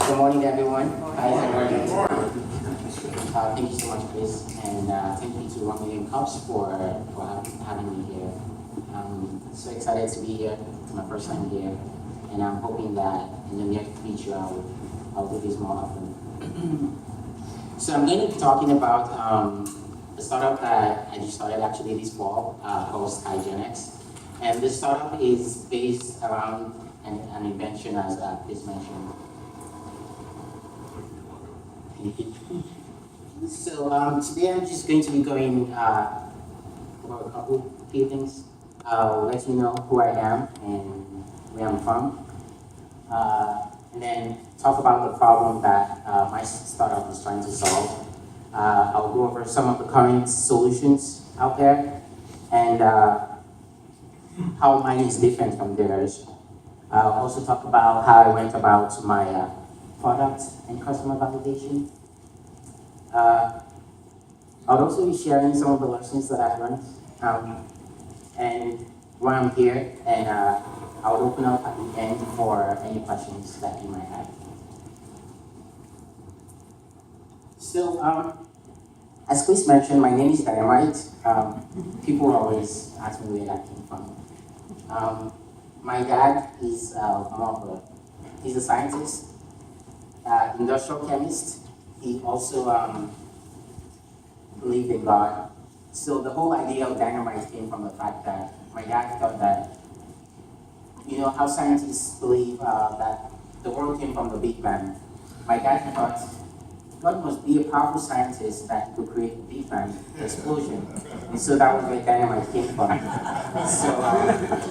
Good morning, everyone. Hi, thank you so much, Chris, and thank you to 1 Million Cups for having me here. So excited to be here. It's my first time here, and I'm hoping that in the near future I'll do this more often. So I'm going to be talking about a startup that I just started actually this fall called SkyGenX, and this startup is based around an invention, as Chris mentioned. So today I'm just going to be going over a couple few things. I'll let you know who I am and where I'm from, and then talk about the problem that my startup is trying to solve. I'll go over some of the current solutions out there and how mine is different from theirs. I'll also talk about how I went about my product and customer validation. I'll also be sharing some of the lessons that I've learned and why I'm here, and I'll open up at the end for any questions that you might have. So, as Chris mentioned, my name is Dynamite. People always ask me where that came from. My dad is he's a scientist, industrial chemist. He also believed in God. So the whole idea of dynamite came from the fact that my dad thought that, you know, how scientists believe that the world came from the Big Bang. My dad thought God must be a powerful scientist that could create a Big Bang explosion. And so that was where dynamite came from. So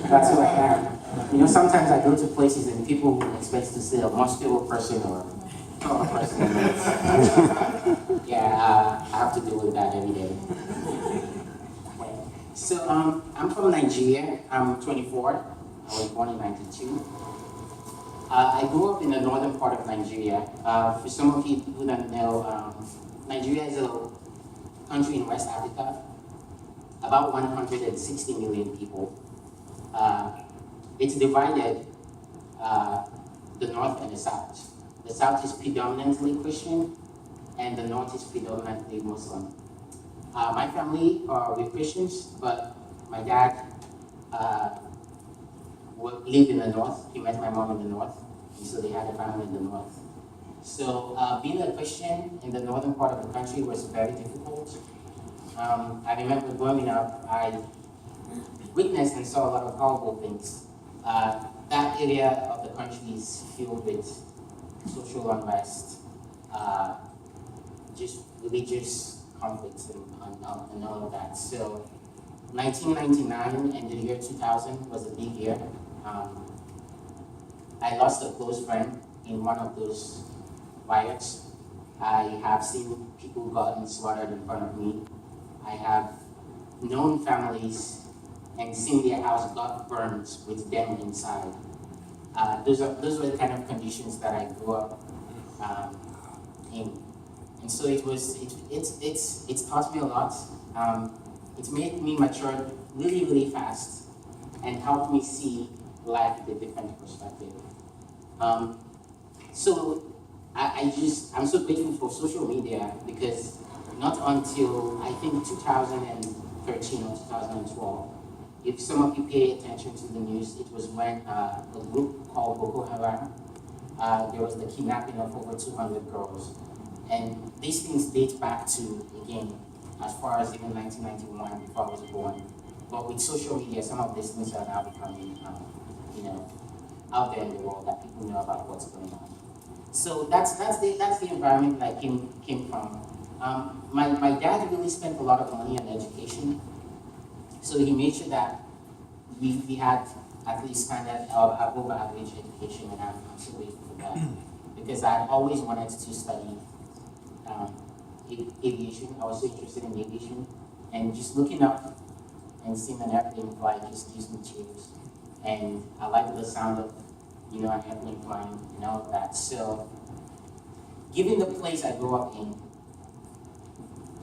that's who I am. You know, sometimes I go to places and people expect to see a muscular person or a person. Yeah, I have to deal with that every day. So I'm from Nigeria. I'm 24. I was born in '92. I grew up in the northern part of Nigeria. For some of you who don't know, Nigeria is a country in West Africa, about 160 million people. It's divided, the north and the south. The south is predominantly Christian, and the north is predominantly Muslim. My family we're Christians, but my dad lived in the north. He met my mom in the north, and so they had a family in the north. So being a Christian in the northern part of the country was very difficult. I remember growing up, I witnessed and saw a lot of horrible things. That area of the country is filled with social unrest, just religious conflicts and all of that. So 1999 and the year 2000 was a big year. I lost a close friend in one of those riots. I have seen people gotten slaughtered in front of me. I have known families and seen their house got burned with them inside. Those were the kind of conditions that I grew up in. And so it's taught me a lot. It's made me mature really, really fast and helped me see life with a different perspective. So I'm so grateful for social media, because not until I think 2013 or 2012, if some of you pay attention to the news, it was when a group called Boko Haram, there was the kidnapping of over 200 girls. And these things date back to, again, as far as even 1991, before I was born. But with social media, some of these things are now becoming, out there in the world, that people know about what's going on. So that's the environment that I came from. My dad really spent a lot of money on education, so he made sure that we had at least standard or above average education, and I'm so grateful for that, because I always wanted to study aviation. I was so interested in aviation, and just looking up and seeing an airplane fly just gives me chills. And I like the sound of, an airplane flying and all of that. So, given the place I grew up in,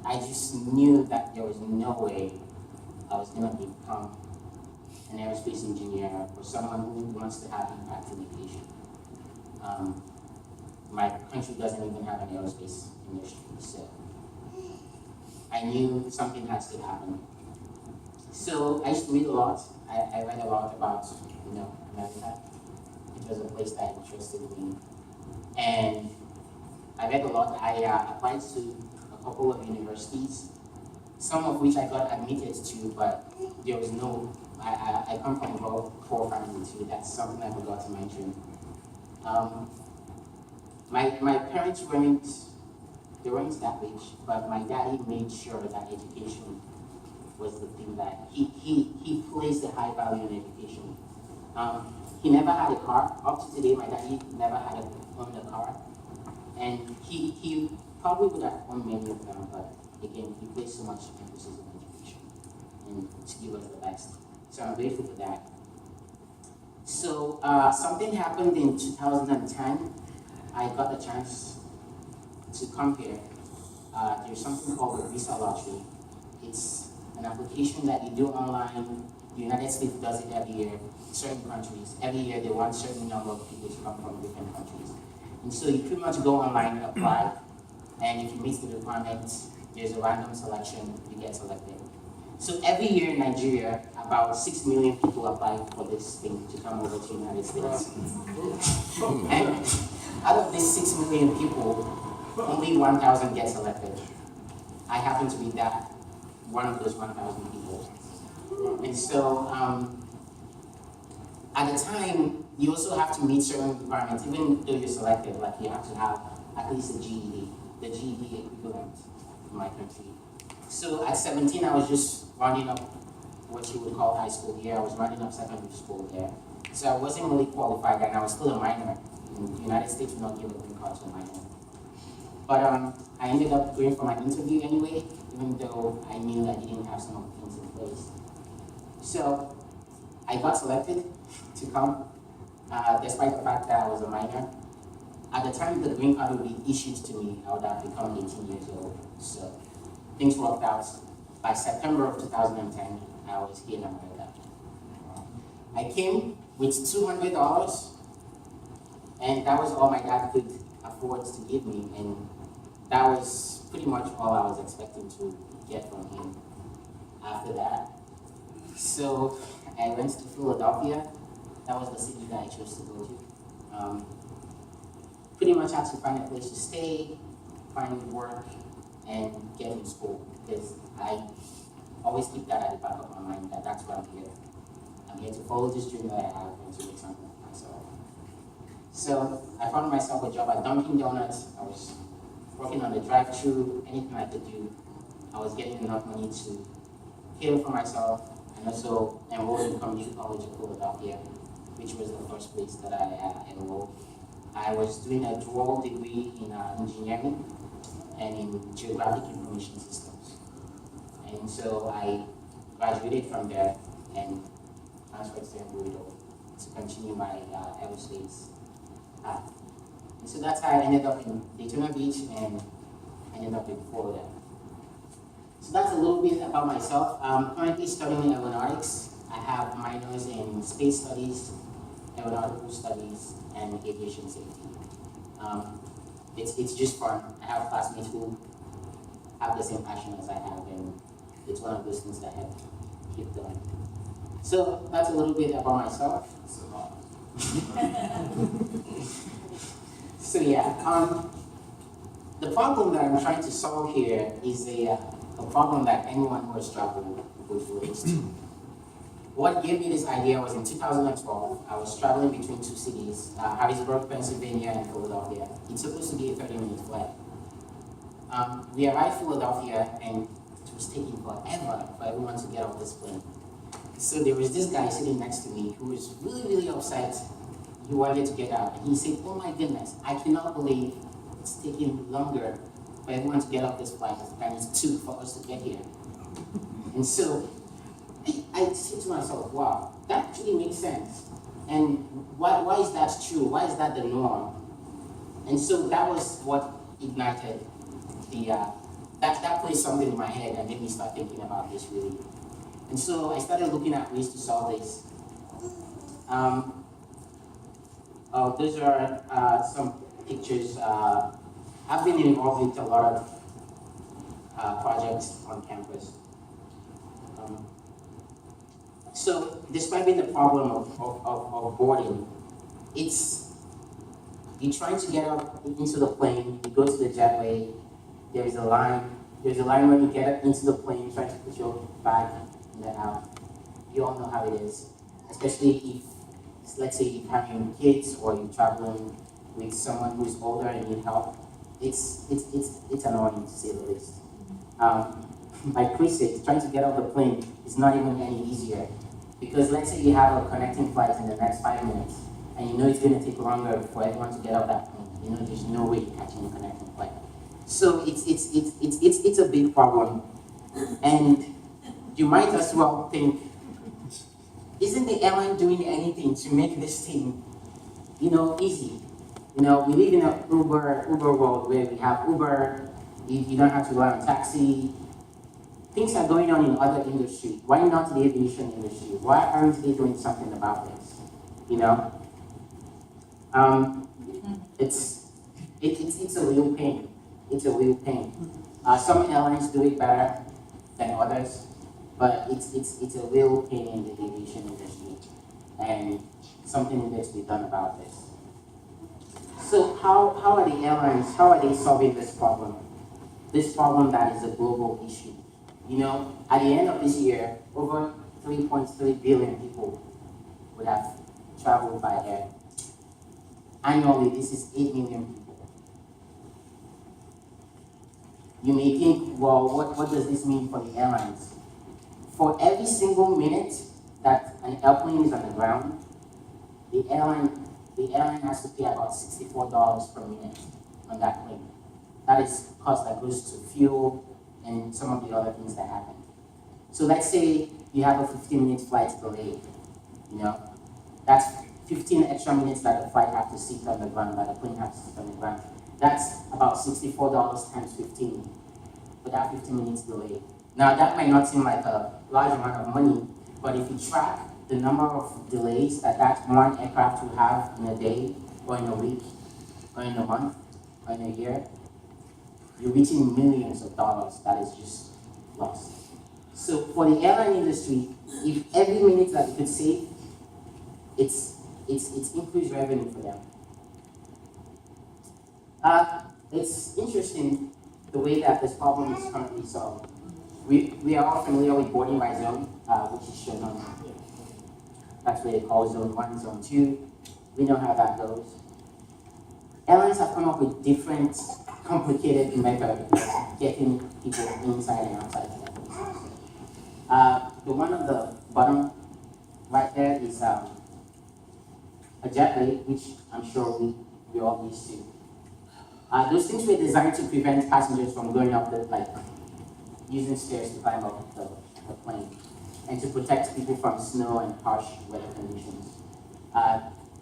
I just knew that there was no way I was going to become an aerospace engineer or someone who wants to have impact in aviation. my country doesn't even have an aerospace industry. So I knew something has to happen. So I used to read a lot. I read a lot about, America. It was a place that interested me. And I read a lot. I applied to a couple of universities, some of which I got admitted to, but there was no, I come from a poor family too. That's something I forgot to mention. My parents they weren't that rich, but my daddy made sure that education was the thing that he placed a high value in education. He never had a car. Up to today, my daddy never had owned a car. And he probably would have owned many of them, but again, he placed so much emphasis on education and to give us the best. So I'm grateful for that. So something happened in 2010. I got a chance to come here. There's something called the visa lottery. It's an application that you do online. The United States does it every year. Certain countries, every year they want a certain number of people to come from different countries. And so you pretty much go online and apply, and if you meet the requirements, there's a random selection, you get selected. So every year in Nigeria, about 6 million people apply for this thing to come over to the United States. And out of these 6 million people, only 1,000 get selected. I happen to be one of those 1,000 people. And so, at the time, you also have to meet certain requirements, even though you're selected, like you have to have at least a GED, the GED equivalent in my country. So at 17, I was just rounding up what you would call high school here. I was rounding up secondary school here. So I wasn't really qualified, and I was still a minor. In the United States, we don't give a green card to a minor. But I ended up going for my interview anyway, even though I knew I didn't have some of the things in place. So I got selected to come, despite the fact that I was a minor. At the time the green card would be issued to me, I would have become 18 years old. So things worked out. By September of 2010, I was here in America. I came with $200, and that was all my dad could afford to give me, and that was pretty much all I was expecting to get from him after that. So I went to Philadelphia. That was the city that I chose to go to. Pretty much had to find a place to stay, find work, and get in school, because I always keep that at the back of my mind, that that's why I'm here. I'm here to follow this dream that I have and to make something of myself. So I found myself a job at Dunkin' Donuts. I was working on the drive-thru, anything I could do. I was getting enough money to cater for myself, and also enrolled in Community College of Philadelphia, which was the first place that I enrolled. I was doing a dual degree in engineering and in geographic information systems. And so I graduated from there and transferred to Embry-Riddle to continue my aerospace path. And so that's how I ended up in Daytona Beach and ended up in Florida. So that's a little bit about myself. I'm currently studying aeronautics. I have minors in space studies, aeronautical studies, and aviation safety. It's just fun. I have classmates who have the same passion as I have, and it's one of those things that I keep going. So that's a little bit about myself. So yeah, the problem that I'm trying to solve here is a problem that anyone who has traveled would relate to. What gave me this idea was in 2012, I was traveling between two cities, Harrisburg, Pennsylvania, and Philadelphia. It's supposed to be a 30-minute flight. We arrived in Philadelphia, and it was taking forever for everyone to get off this plane. So there was this guy sitting next to me who was really, really upset. He wanted to get out, and he said, "Oh my goodness, I cannot believe it's taking longer for everyone to get off this flight than it took for us to get here." And so I said to myself, wow, that actually makes sense. And why is that true? Why is that the norm? And so that was what ignited that placed something in my head and made me start thinking about this really. And so I started looking at ways to solve this. Those are some pictures. I've been involved with a lot of projects on campus. Um, so describing the problem of boarding, it's you trying to get up into the plane, you go to the jetway, there is a line. There's a line when you get up into the plane, trying to put your bag in the out. You all know how it is, especially if, let's say, you're having kids or you're traveling with someone who's older and need help. It's annoying to say the least. Like Chris said, trying to get off the plane is not even any easier because let's say you have a connecting flight in the next 5 minutes and you know it's going to take longer for everyone to get off that plane. You know, there's no way you're catching a connecting flight. So it's a big problem, and you might as well think, isn't the airline doing anything to make this thing, easy? We live in an Uber world where we have Uber. You don't have to rely on taxi. Things are going on in other industries. Why not the aviation industry? Why aren't they doing something about this? It's a real pain. It's a real pain. Some airlines do it better than others, but it's a real pain in the aviation industry, and something needs to be done about this. So how are the airlines, how are they solving this problem? This problem that is a global issue. At the end of this year, over 3.3 billion people would have traveled by air. Annually, this is 8 million people. You may think, well, what does this mean for the airlines? For every single minute that an airplane is on the ground, the airline has to pay about $64 per minute on that plane. That is cost that goes to fuel and some of the other things that happen. So let's say you have a 15-minute flight delay. That's 15 extra minutes that the flight has to sit on the ground, that the plane has to sit on the ground. That's about $64 times 15 for that 15 minutes delay. Now that might not seem like a large amount of money, but if you track the number of delays that one aircraft will have in a day, or in a week, or in a month, or in a year, you're reaching millions of dollars that is just lost. So for the airline industry, if every minute that you could save, it's increased revenue for them. It's interesting the way that this problem is currently solved. We are all familiar with boarding by zone, which is shown on here. That's what they call zone 1, zone 2. We know how that goes. Airlines have come up with different complicated methods of getting people inside and outside the airplanes. The one on the bottom right there is a jetway, which I'm sure we all used to. Those things were designed to prevent passengers from going up using stairs to climb up the plane, and to protect people from snow and harsh weather conditions.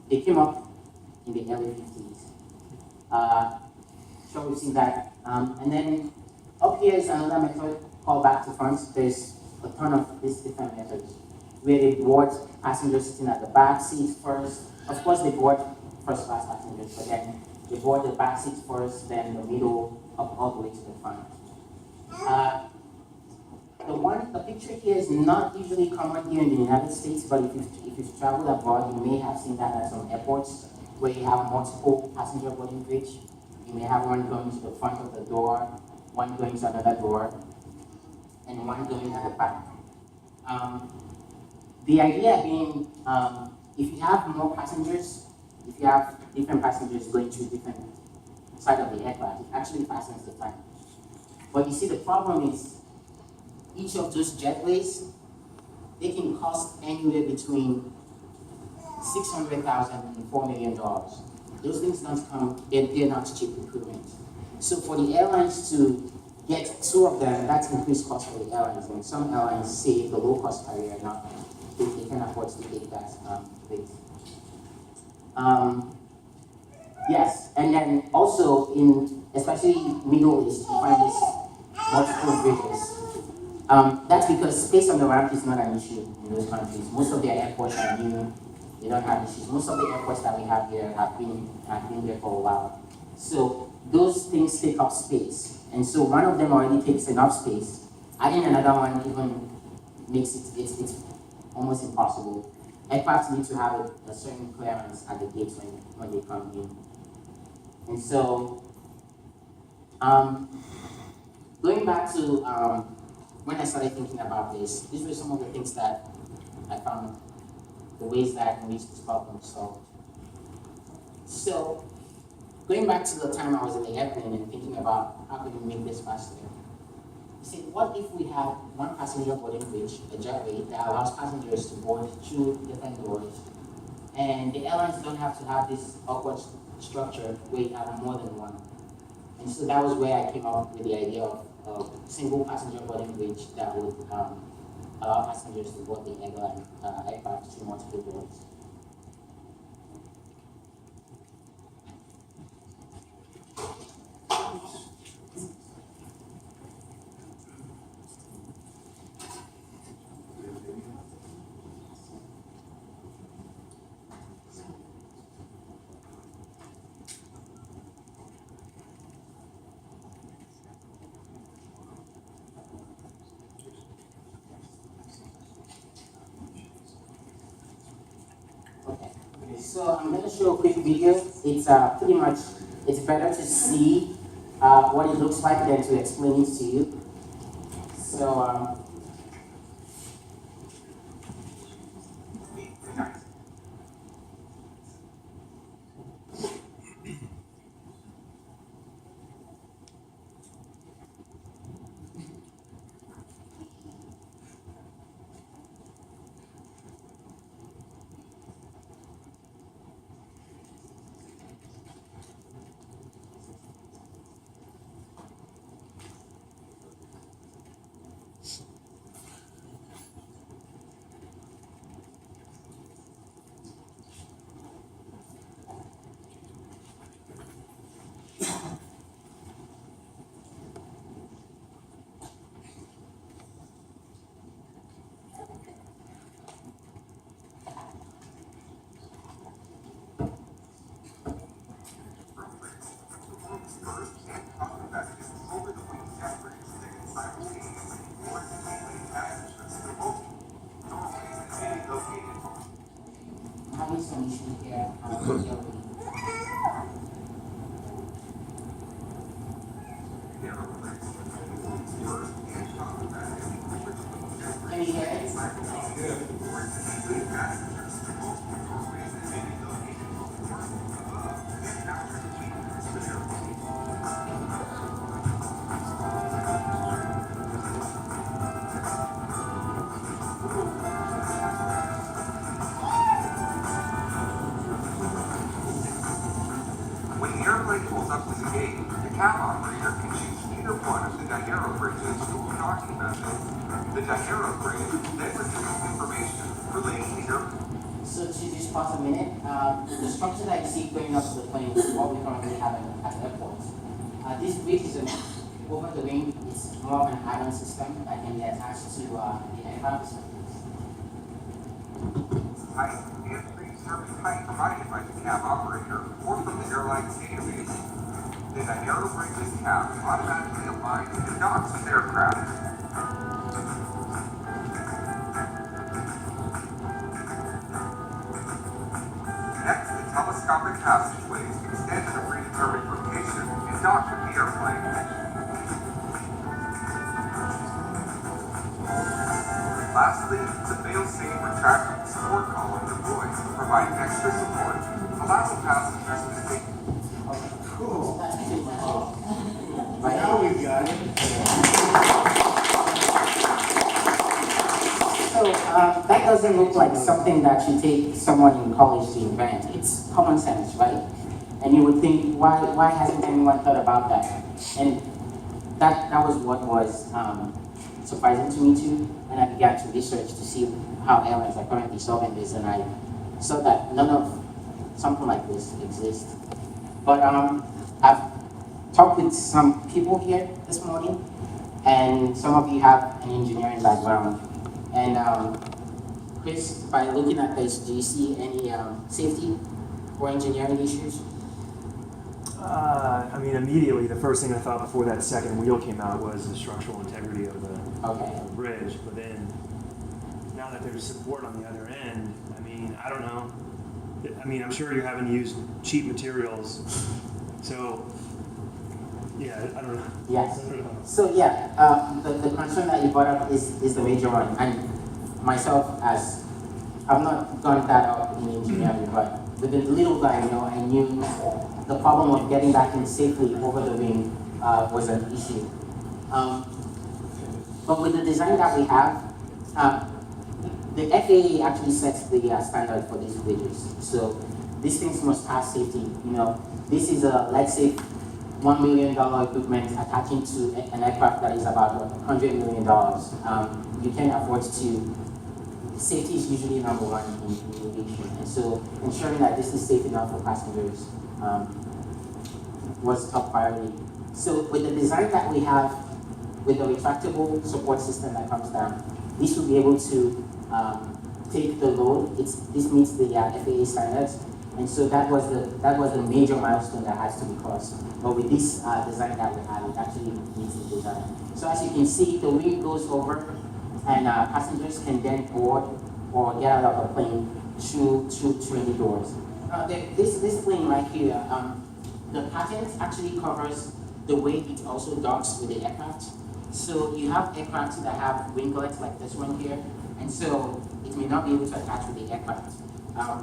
They came up in the early 50s. Sure, we've seen that. And then up here is another method called back to front. There's a ton of these different methods where they board passengers sitting at the back seat first. Of course, they board first class passengers, but then they board the back seats first, then the middle, up all the way to the front. The picture here is not usually common here in the United States, but if you've traveled abroad, you may have seen that at some airports where you have multiple passenger boarding bridge. You may have one going to the front of the door, one going to another door, and one going at the back. The idea being, if you have more passengers, if you have different passengers going to different side of the aircraft, it actually fastens the time. But you see, the problem is, each of those jetways, they can cost anywhere between $600,000 and $4 million. Those things don't come, they're not cheap equipment. So for the airlines to get two of them, that's increased cost for the airlines. And some airlines say the low-cost carrier, they can afford to take that rate. Yes, and then also especially Middle East, you find these multiple bridges. That's because space on the ramp is not an issue in those countries. Most of their airports are new. They don't have issues. Most of the airports that we have here have been there for a while. So those things take up space. And so one of them already takes enough space. Adding another one even makes it's almost impossible. Aircraft need to have a certain clearance at the gates when they come in. And so, going back to when I started thinking about this, these were some of the things that I found, the ways that I can reach this problem solved. So, going back to the time I was in the airplane and thinking about how can we make this faster, I said, what if we have one passenger boarding bridge, a jetway, that allows passengers to board through different doors, and the airlines don't have to have this awkward structure where you have more than one. And so that was where I came up with the idea of a single passenger boarding bridge that would allow passengers to board the aircraft through multiple doors. So I'm going to show a quick video. It's pretty much, it's better to see what it looks like than to explain it to you. So, having some issue here. Can you hear it? When the airplane pulls up to the gate, the cab operator can choose either one of the Dynaerobridges we'll be talking about. The Dynaerobridge then retrieves information relating to your... So to just pause a minute, the structure that you see going up to the plane is what we currently have at airports. This bridge is over the wing. It's more of an add-on system that can be attached to the aircraft. Height and predetermined height provided by the cab operator or from the airline's database. The Dynaerobridge's cab automatically aligns and docks with aircraft. Next, the telescopic passageways extend to the predetermined location and dock with the airplane. Lastly, the fail-safe retractable support column deploys, providing extra support, allowing passengers to stay. Cool. Now we got it. So that doesn't look like something that should take someone in college to invent. It's common sense, right? And you would think, why hasn't anyone thought about that? And that was what was surprising to me too, when I began to research to see how airlines are currently solving this, and I saw that none of something like this exists. But I've talked with some people here this morning, and some of you have an engineering background, and Chris, by looking at this, do you see any safety or engineering issues? I mean, immediately, the first thing I thought before that second wheel came out was the structural integrity of the bridge. But then, now that there's support on the other end, I mean, I don't know. I mean, I'm sure you're having to use cheap materials. So, yeah, I don't know. Yes. I don't know. So yeah, the concern that you brought up is the major one. And myself, as I've not gone that up in engineering, but with the little guy, I knew the problem of getting back in safely over the wing was an issue. But with the design that we have, the FAA actually sets the standard for these bridges. So these things must pass safety. This is a, let's say, $1 million equipment attaching to an aircraft that is about $100 million. You can't afford to. Safety is usually number one in aviation, and so ensuring that this is safe enough for passengers was top priority. So with the design that we have, with the retractable support system that comes down, this will be able to take the load. This meets the FAA standards, and so that was the major milestone that has to be crossed. But with this design that we have, it actually meets the design. So as you can see, the wing goes over, and passengers can then board or get out of the plane through any doors. This plane right here, the patent actually covers the way it also docks with the aircraft. So you have aircraft that have winglets like this one here, and so it may not be able to attach with the aircraft.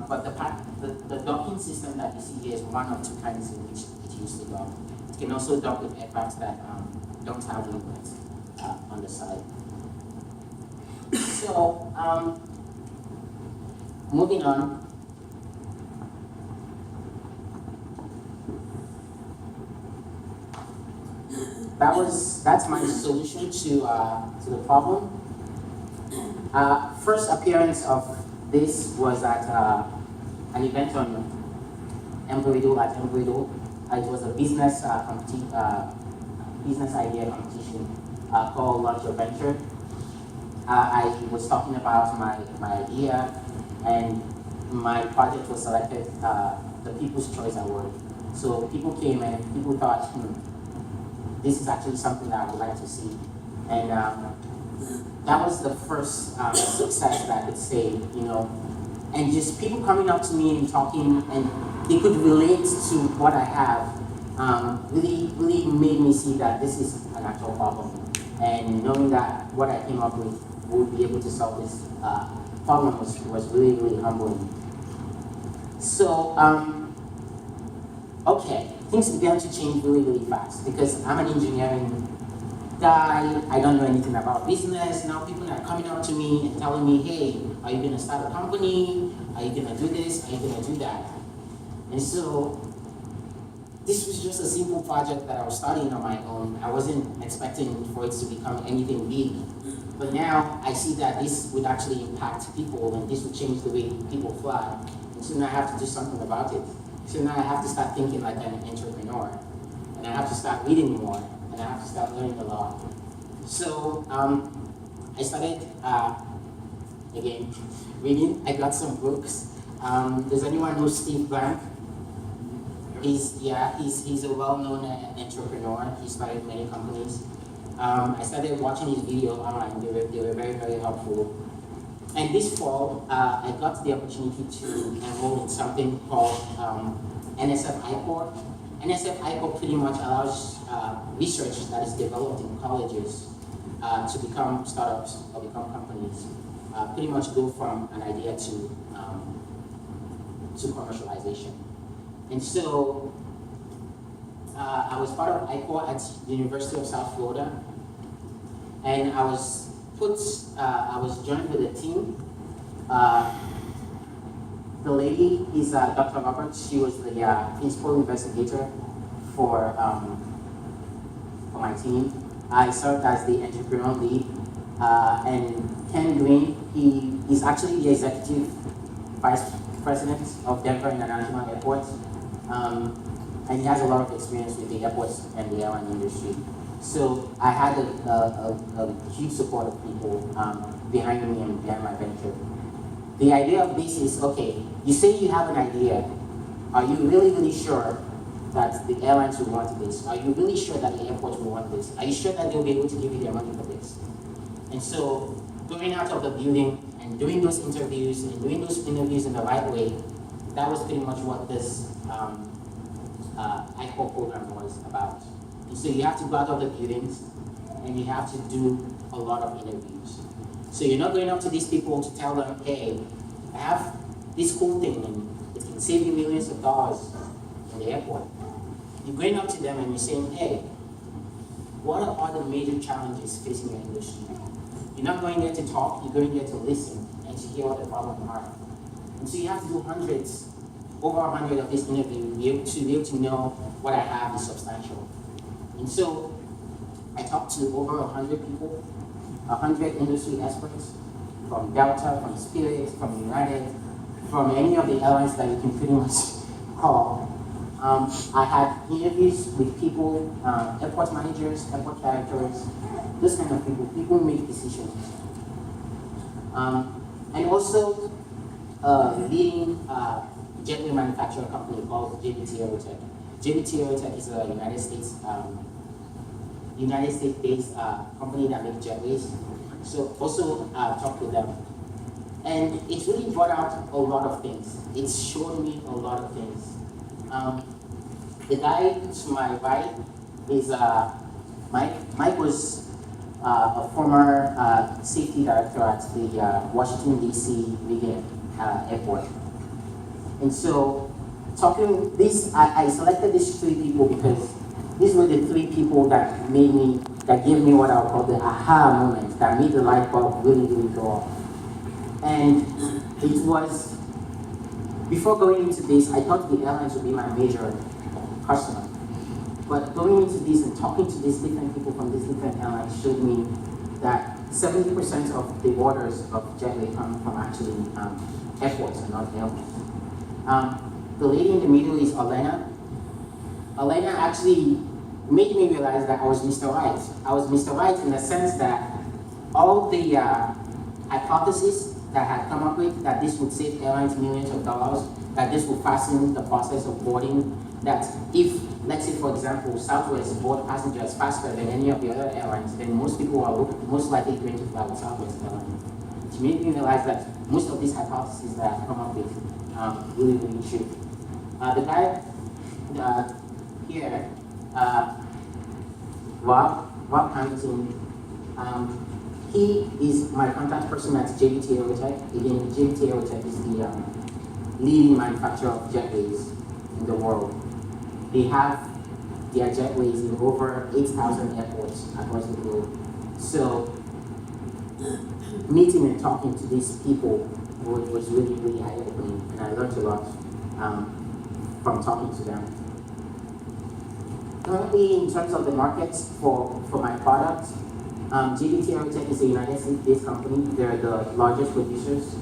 But the docking system that you see here is one of two kinds in which it used to dock. It can also dock with aircraft that don't have winglets on the side. So, moving on. That's my solution to the problem. First appearance of this was at an event on Embredo at Embredo. It was a business business idea competition called Launch Your Venture. I was talking about my idea, and my project was selected the People's Choice Award. So people came and people thought, this is actually something that I would like to see. And that was the first success that I could say, and just people coming up to me and talking, and they could relate to what I have, really made me see that this is an actual problem. And knowing that what I came up with would be able to solve this problem was really, really humbling. So, okay, things began to change really, really fast because I'm an engineering guy. I don't know anything about business. Now people are coming out to me and telling me, hey, are you gonna start a company? Are you gonna do this? Are you gonna do that? And so, this was just a simple project that I was starting on my own. I wasn't expecting for it to become anything big. But now I see that this would actually impact people, and this would change the way people fly. And so now I have to do something about it. So now I have to start thinking like an entrepreneur. And I have to start reading more, and I have to start learning a lot. So I started, again, reading. I got some books. Does anyone know Steve Blank? He's a well-known entrepreneur. He started many companies. I started watching his videos online. They were very, very helpful. And this fall, I got the opportunity to enroll in something called NSF ICOR. NSF ICOR pretty much allows research that is developed in colleges to become startups or become companies. Pretty much go from an idea to commercialization. And so I was part of ICOR at the University of South Florida, and I was joined with a team. The lady is Dr. Roberts. She was the principal investigator for my team. I served as the entrepreneur lead, and Ken Green, he is actually the executive vice president of Denver International Airport. And he has a lot of experience with the airports and the airline industry. So I had a huge support of people behind me and behind my venture. the idea of this is, okay, you say you have an idea. Are you really, really sure that the airlines will want this? Are you really sure that the airports will want this? Are you sure that they'll be able to give you their money for this? And so going out of the building and doing those interviews and doing those interviews in the right way, that was pretty much what this ICOR program was about. And so you have to go out of the buildings and you have to do a lot of interviews. So you're not going up to these people to tell them, hey, I have this cool thing and it can save you millions of dollars in the airport. You're going up to them and you're saying, hey, what are the major challenges facing your industry? You're not going there to talk, you're going there to listen and to hear what the problems are. And so you have to do hundreds, over 100 of this interview to be able to know what I have is substantial. And so I talked to over 100 people, 100 industry experts from Delta, from Spirit, from United, from any of the airlines that you can pretty much call. I had interviews with people, airport managers, airport directors, those kind of people. People make decisions. And also leading jetway manufacturer company called JBT Aerotech is a United States-based company that makes jetways. So also talked with them. And it's really brought out a lot of things. It's shown me a lot of things. The guy to my right is Mike. Mike was a former safety director at the Washington, D.C. Million Airport. And so, I selected these three people because these were the three people that gave me what I would call the aha moment, that made the light bulb really, really go off. And it was, before going into this, I thought the airlines would be my major customer. But going into this and talking to these different people from these different airlines showed me that 70% of the orders of jetway come from actually airports and not airlines. The lady in the middle is Elena. Elena actually made me realize that I was Mr. Right. I was Mr. Right in the sense that all the hypotheses that I had come up with, that this would save airlines millions of dollars, that this would fasten the process of boarding, that if, let's say for example, Southwest board passengers faster than any of the other airlines, then most people are most likely going to fly with Southwest Airlines. It made me realize that most of these hypotheses that I've come up with really, really true. The guy here, Rob Hamilton, he is my contact person at JBT Aerotech. Again, JBT Aerotech is the leading manufacturer of jetways in the world. They have their jetways in over 8,000 airports across the globe. So, meeting and talking to these people was really, really eye-opening, and I learned a lot from talking to them. Currently, in terms of the markets for my product, JBT Aerotech is a United States-based company. They're the largest producers.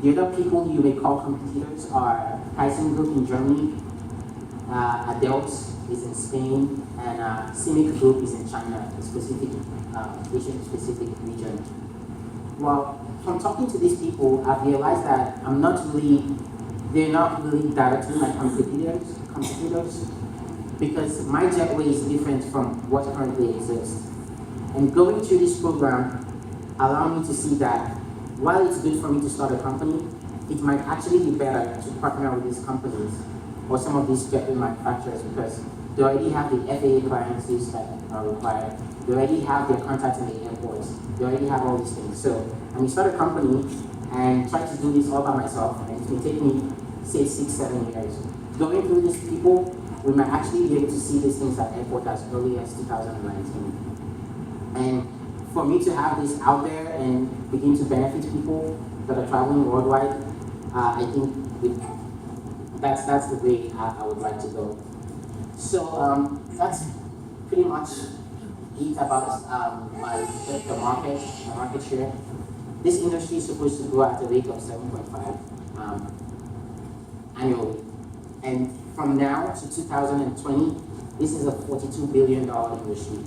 The other people you may call competitors are Tyson Group in Germany, Adelt is in Spain, and CIMIC Group is in China, a specific Asian-specific region. Well, from talking to these people, I've realized that they're not really directly my competitors, because my jetway is different from what currently exists. And going through this program allowed me to see that while it's good for me to start a company, it might actually be better to partner with these companies or some of these jetway manufacturers, because they already have the FAA clearances that are required. They already have their contacts in the airports. They already have all these things. So when you start a company and try to do this all by myself, and it may take me, say, 6-7 years. Going through these people, we might actually be able to see these things at airport as early as 2019. And for me to have this out there and begin to benefit people that are traveling worldwide, I think that's the way I would like to go. So that's pretty much it about the market share. This industry is supposed to grow at a rate of 7.5 annually. And from now to 2020, this is a $42 billion industry.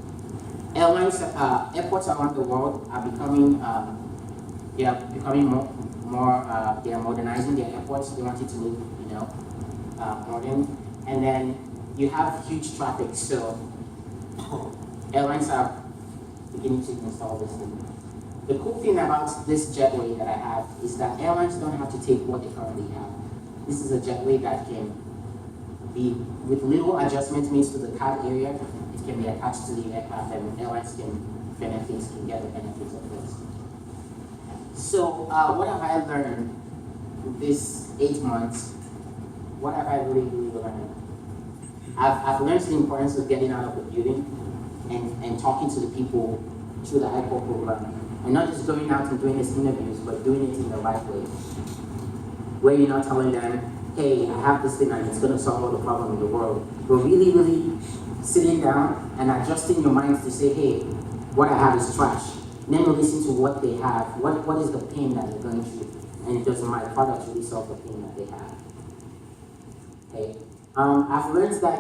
Airports around the world are becoming they are becoming they are modernizing their airports. They want it to look, modern. And then you have huge traffic, so airlines are beginning to install this thing. The cool thing about this jetway that I have is that airlines don't have to take what they currently have. This is a jetway that can be, with little adjustments made to the cab area, it can be attached to the aircraft and airlines can get the benefits of this. So what have I learned this 8 months? What have I really learned? I've learned the importance of getting out of the building and talking to the people through the IPO program. And not just going out and doing these interviews, but doing it in the right way. Where you're not telling them, hey, I have this thing and it's going to solve all the problem in the world. But really sitting down and adjusting your minds to say, hey, what I have is trash. And then you listen to what they have. What is the pain that they're going through? And does my product really solve the pain that they have? Okay. I've learned that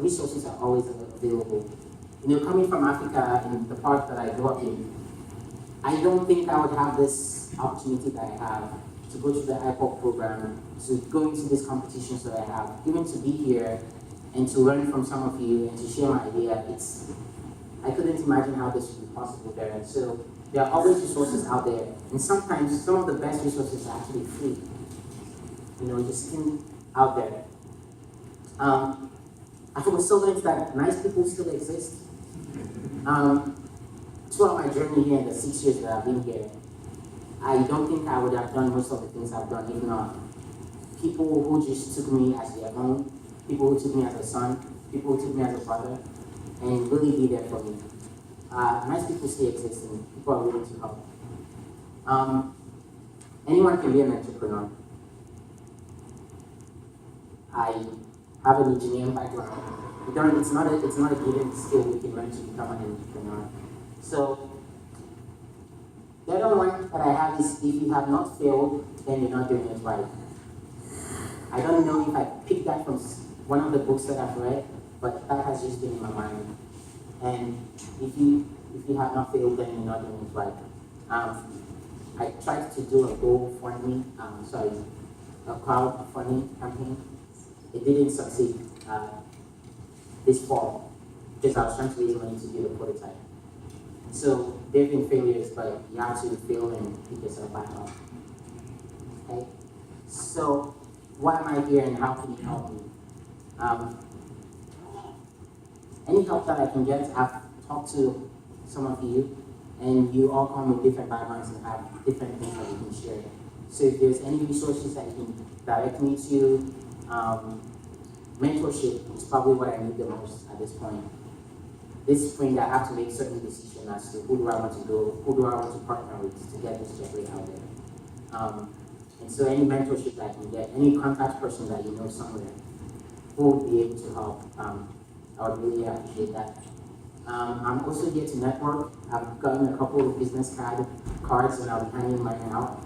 resources are always available. Coming from Africa in the part that I grew up in, I don't think I would have this opportunity that I have to go through the IPOP program, to go into these competitions that I have, even to be here and to learn from some of you and to share my idea. I couldn't imagine how this would be possible there. And so there are always resources out there, and sometimes some of the best resources are actually free. Just sitting out there. I was so learned that nice people still exist. Throughout my journey here in the 6 years that I've been here, I don't think I would have done most of the things I've done if not people who just took me as their own, people who took me as a son, people who took me as a brother, and really be there for me. Nice people still exist and people are willing to help. Anyone can be an entrepreneur. I have an engineering background. It's not a given skill we can learn to become an entrepreneur. So the other one that I have is, if you have not failed, then you're not doing it right. I don't know if I picked that from one of the books that I've read, but that has just been in my mind. And if you have not failed, then you're not doing it right. I tried to do a crowdfunding campaign. It didn't succeed this fall because I was trying to raise money to build a prototype. So there have been failures, but you have to fail and pick yourself back up. Okay? So why am I here and how can you help me? Any help that I can get, I've talked to some of you, and you all come with different backgrounds and have different things that you can share. So if there's any resources that you can direct me to, mentorship is probably what I need the most at this point. This spring, I have to make certain decisions as to who do I want to go, who do I want to partner with to get this jetway out there. And so any mentorship that I can get, any contact person that you know somewhere who would be able to help, I would really appreciate that. I'm also here to network. I've gotten a couple of business cards and I'll be handing mine out.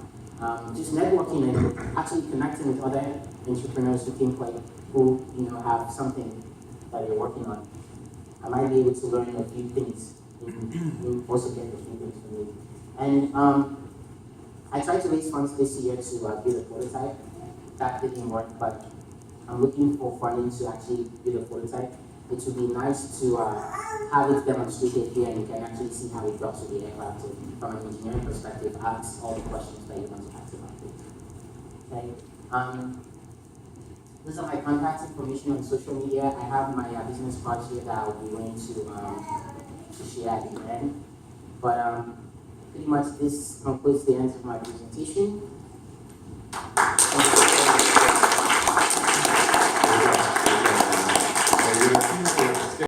Just networking and actually connecting with other entrepreneurs who have something that they're working on. I might be able to learn a few things and also get a few things from you. And I tried to raise funds this year to build a prototype. That didn't work, but I'm looking for funding to actually build a prototype. It would be nice to have it demonstrated here, and you can actually see how it docks with the aircraft from an engineering perspective. Ask all the questions that you want to ask about it. Okay. These are my contact information on social media. I have my business cards here that I'll be going to share at the end. But pretty much this concludes the end of my presentation.